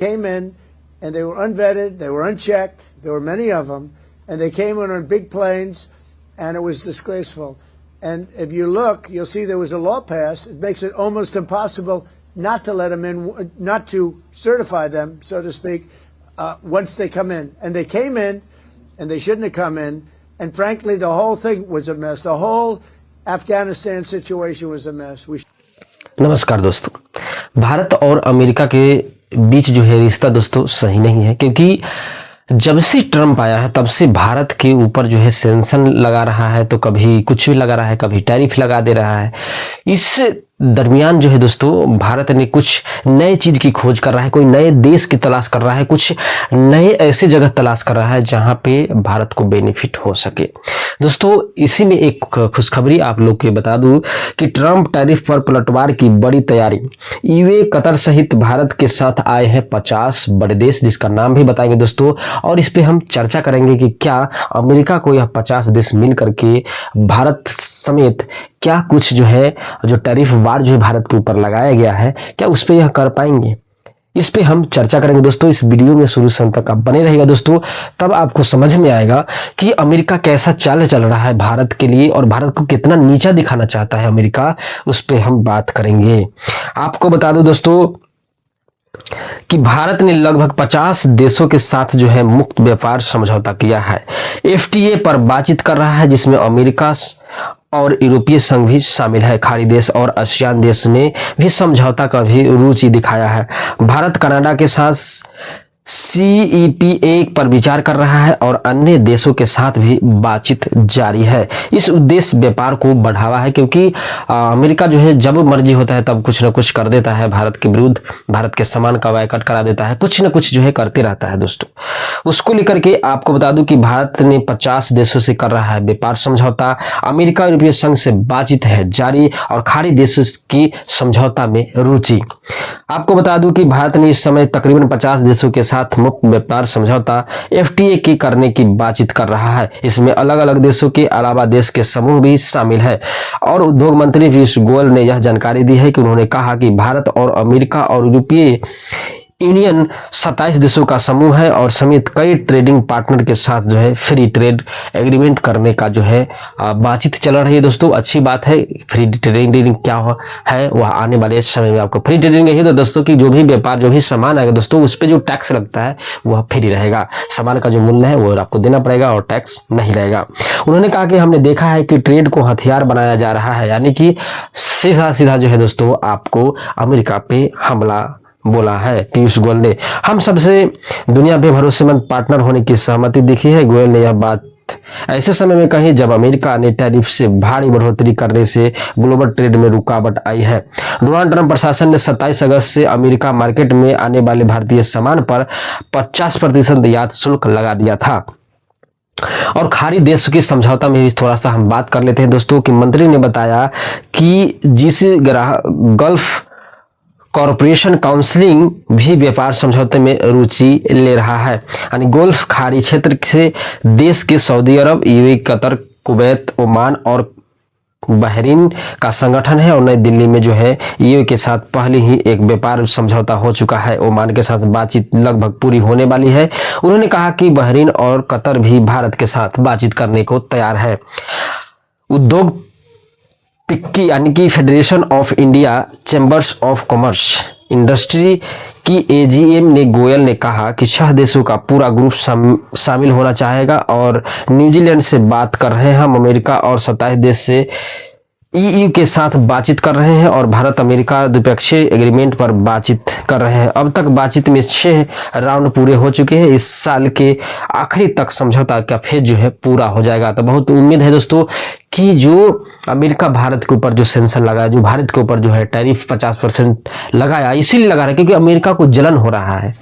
came in and they were unvetted, they were unchecked, there were many of them, and they came in on big planes, and it was disgraceful. And if you look, you'll see there was a law passed. It makes it almost impossible not to let them in, not to certify them, so to speak, once they come in. And they came in, and they shouldn't have come in. And frankly, the whole thing was a mess. The whole Afghanistan situation was a mess. नमस्कार दोस्तों, भारत और America के बीच जो है रिश्ता दोस्तों सही नहीं है, क्योंकि जब से ट्रंप आया है तब से भारत के ऊपर जो है सैंक्शन लगा रहा है, तो कभी कुछ भी लगा रहा है, कभी टैरिफ लगा दे रहा है। इस दरमियान जो है दोस्तों भारत ने कुछ नए चीज की खोज कर रहा है, कोई नए देश की तलाश कर रहा है, कुछ नए ऐसे जगह तलाश कर रहा है जहां पे भारत को बेनिफिट हो सके। दोस्तों इसी में एक खुशखबरी आप लोग को बता दूं कि ट्रंप टैरिफ पर पलटवार की बड़ी तैयारी। यूए कतर सहित भारत के साथ आए हैं 50 बड़े देश, जिसका नाम भी बताएंगे दोस्तों, और इस पे हम चर्चा करेंगे कि क्या अमेरिका को यह 50 देश मिल करके भारत समेत क्या कुछ जो है जो टैरिफ वार जो है भारत के ऊपर लगाया गया है, क्या उस पे यह कर पाएंगे। इस पे हम चर्चा करेंगे दोस्तों। इस वीडियो में शुरू से अंत तक आप बने रहिएगा दोस्तों, तब आपको समझ में आएगा कि अमेरिका कैसा चाल चल रहा है भारत के लिए और भारत को कितना नीचा दिखाना चाहता है अमेरिका, उस पे हम बात करेंगे। आपको बता दूं दोस्तों कि भारत ने लगभग 50 देशों के साथ जो है मुक्त व्यापार समझौता किया है। एफटीए पर बातचीत कर रहा है, जिसमें अमेरिका और यूरोपीय संघ भी शामिल है। खाड़ी देश और आसियान देश ने भी समझौता का भी रुचि दिखाया है। भारत कनाडा के साथ सीईपीए पर विचार कर रहा है और अन्य देशों के साथ भी बातचीत जारी है। इस उद्देश्य व्यापार को बढ़ावा है, क्योंकि अमेरिका जो है जब मर्जी होता है तब कुछ न कुछ कर देता है भारत के विरुद्ध, भारत के सामान का बायकॉट करा देता है, कुछ न कुछ जो है करते रहता है दोस्तों। उसको लेकर के आपको बता दूं कि भारत ने 50 देशों से कर रहा है व्यापार समझौता। अमेरिका यूरोपीय संघ से बातचीत है जारी और खाड़ी देशों की समझौता में रुचि। आपको बता दूं कि भारत ने इस समय तकरीबन 50 देशों के साथ मुक्त व्यापार समझौता एफटीए की करने की बातचीत कर रहा है। इसमें अलग अलग देशों के अलावा देश के समूह भी शामिल है। और उद्योग मंत्री पीयूष गोयल ने यह जानकारी दी है कि उन्होंने कहा कि भारत और अमेरिका और यूरोपीय यूनियन 27 देशों का समूह है और समेत कई ट्रेडिंग पार्टनर के साथ जो है फ्री ट्रेड एग्रीमेंट करने का जो है बातचीत चल रही है दोस्तों। अच्छी बात है। फ्री ट्रेडिंग क्या है वह आने वाले समय में आपको फ्री ट्रेडिंग यही तो दोस्तों कि जो भी व्यापार जो भी सामान आएगा दोस्तों उस पर जो टैक्स लगता है वह फ्री रहेगा। सामान का जो मूल्य है वो आपको देना पड़ेगा और टैक्स नहीं रहेगा। उन्होंने कहा कि हमने देखा है कि ट्रेड को हथियार बनाया जा रहा है, यानी कि सीधा सीधा जो है दोस्तों आपको अमेरिका पे हमला बोला है पीयूष गोयल ने। हम सबसे दुनिया में भरोसेमंद पार्टनर होने की सहमति दिखी है। गोयल ने यह बात ऐसे समय में कही जब अमेरिका ने टैरिफ से भारी बढ़ोतरी करने से ग्लोबल ट्रेड में रुकावट आई है। डोनाल्ड ट्रंप प्रशासन ने 27 अगस्त से अमेरिका मार्केट में आने वाले भारतीय सामान पर 50% निर्यात शुल्क लगा दिया था। और खाड़ी देश की समझौता में भी थोड़ा सा हम बात कर लेते हैं दोस्तों कि मंत्री ने बताया कि जिस गल्फ कॉरपोरेशन काउंसिलिंग भी व्यापार समझौते में रुचि ले रहा है। यानी गोल्फ खाड़ी क्षेत्र से देश के सऊदी अरब, यूएई, कतर, कुवैत, ओमान और बहरीन का संगठन है। और नई दिल्ली में जो है यूएई के साथ पहले ही एक व्यापार समझौता हो चुका है। ओमान के साथ बातचीत लगभग पूरी होने वाली है। उन्होंने कहा कि बहरीन और कतर भी भारत के साथ बातचीत करने को तैयार है। उद्योग पिक्की यानी कि federation of India chambers of commerce industry की एजीएम ने गोयल ने कहा कि 6 देशों का पूरा ग्रुप शामिल होना चाहेगा और न्यूजीलैंड से बात कर रहे हैं। हम अमेरिका और 27 देश से ईयू के साथ बातचीत कर रहे हैं और भारत अमेरिका द्विपक्षीय एग्रीमेंट पर बातचीत कर रहे हैं। अब तक बातचीत में 6 राउंड पूरे हो चुके हैं। इस साल के आखिरी तक समझौता का फेज जो है पूरा हो जाएगा। तो बहुत उम्मीद है दोस्तों कि जो अमेरिका भारत के ऊपर जो सेंसर लगाया, जो भारत के ऊपर जो है टैरिफ 50% लगाया, इसीलिए लगा रहा है क्योंकि अमेरिका को जलन हो रहा है।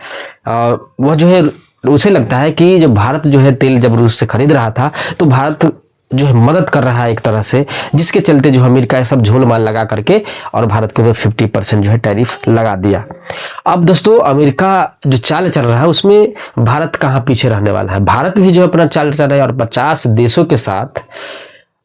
वह जो है उसे लगता है कि जब भारत जो है तेल जब रूस से खरीद रहा था तो भारत जो है मदद कर रहा है एक तरह से, जिसके चलते जो अमेरिका सब झोल माल लगा करके और भारत के ऊपर 50% जो है टैरिफ लगा दिया। अब दोस्तों अमेरिका जो चाल चल रहा है उसमें भारत कहाँ पीछे रहने वाला है। भारत भी जो अपना चाल चल रहा है और 50 देशों के साथ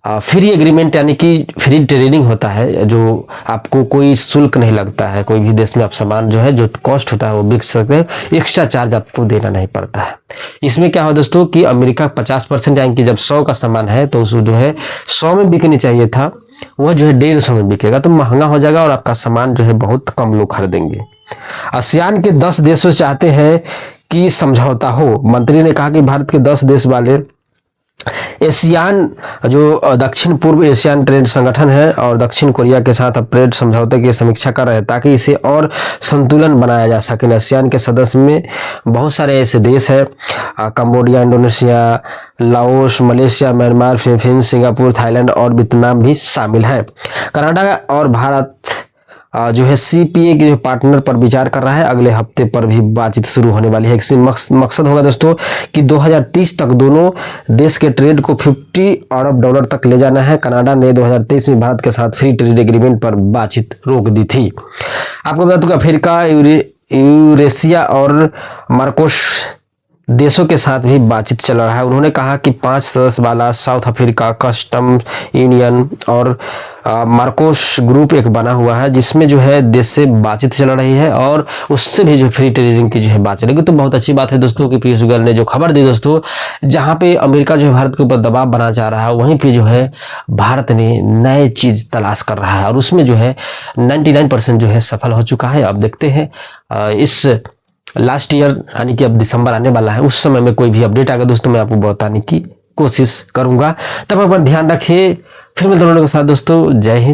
फ्री एग्रीमेंट यानी कि फ्री ट्रेडिंग होता है, जो आपको कोई शुल्क नहीं लगता है। कोई भी देश में आप सामान जो है जो कॉस्ट होता है वो बिक सकते हैं, एक्स्ट्रा चार्ज आपको देना नहीं पड़ता है। इसमें क्या हो दोस्तों कि अमेरिका 50% यानी कि जब 100 का सामान है तो उसको जो है 100 में बिकनी चाहिए था, वह जो है 150 में बिकेगा, तो महंगा हो जाएगा और आपका सामान जो है बहुत कम लोग खरीदेंगे। आसियान के 10 देशों चाहते हैं कि समझौता हो। मंत्री ने कहा कि भारत के 10 देश वाले एशियान जो दक्षिण पूर्व एशियान ट्रेड संगठन है और दक्षिण कोरिया के साथ अब ट्रेड समझौते की समीक्षा कर रहे हैं ताकि इसे और संतुलन बनाया जा सके। एशियान के सदस्य में बहुत सारे ऐसे देश हैं, Cambodia, Indonesia, Laos, Malaysia, Myanmar, Philippines, Singapore, Thailand और वियतनाम भी शामिल है। कनाडा और भारत जो है सीपीए के जो पार्टनर पर विचार कर रहा है। अगले हफ्ते पर भी बातचीत शुरू होने वाली है। इससे मकसद होगा दोस्तों कि 2030 तक दोनों देश के ट्रेड को $50 अरब तक ले जाना है। कनाडा ने 2023 में भारत के साथ फ्री ट्रेड एग्रीमेंट पर बातचीत रोक दी थी। आपको बता दूं कि अफ्रीका, यूरेशिया और मार्कोस देशों के साथ भी बातचीत चल रहा है। उन्होंने कहा कि 5 सदस्य वाला साउथ अफ्रीका कस्टम यूनियन और मार्कोस ग्रुप एक बना हुआ है जिसमें जो है देश से बातचीत चल रही है और उससे भी जो फ्री ट्रेडिंग की जो है बात चलेगी। तो बहुत अच्छी बात है दोस्तों कि पीयूष गोयल ने जो खबर दी दोस्तों, जहां पे अमेरिका जो है भारत के ऊपर दबाव बनाना चाह रहा है, वहीं पे जो है भारत ने नए चीज तलाश कर रहा है और उसमें जो है 99% जो है सफल हो चुका है। अब देखते हैं इस लास्ट ईयर यानी कि अब दिसंबर आने वाला है, उस समय में कोई भी अपडेट आएगा दोस्तों मैं आपको बताने की कोशिश करूंगा। तब अपना ध्यान रखिए। फिर मिलते हैं दोस्तों। जय हिंद।